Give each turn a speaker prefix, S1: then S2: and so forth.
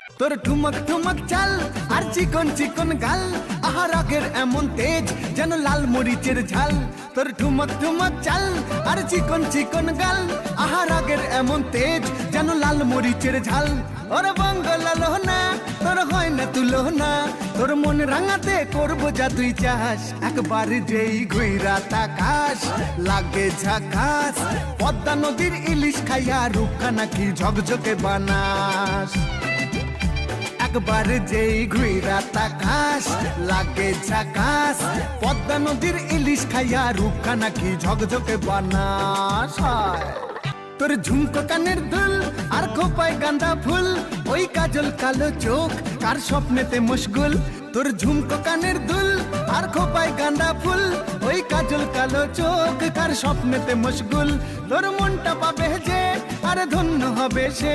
S1: তোর ঠুমক ঠুমক চাল আর চিকন চিকন গাল, আহা রাগের এমন তেজ যেন লাল মরিচের ঝাল। তোর ঠুমক ঠুমক চাল আর চিকন চিকন গাল, আহা রাগের এমন তেজ যেন লাল মরিচের ঝাল। ওর বাংলা লোহনা তোর হয় না তুলনা, তোর মন রাঙাতে করবো যা তুই চাস। একবার যেই ঘুইরা তাকাস লাগে ঝাকাস, পদ্মা নদীর ইলিশ খাইয়া রূপখানা কি ঝকঝকে বানাস। একবার যেই ঘুইরা তাকাস লাগে ঝাকাস, পদ্মা নদীর ইলিশ খাইয়া রূপখানা কি ঝকঝকে বানাস। তোর ঝুমকো কানের দুল আর খোপায় গাঁদা ফুল, ওই কাজল কালো চোখ কার স্বপ্নেতে মুশগুল। তোর ঝুমকো কানের দুল আর খোপায় গাঁদা ফুল, ওই কাজল কালো চোখ কার স্বপ্নেতে মুশগুল। তোর মনটা পাবে যে আর ধন্য হবে সে।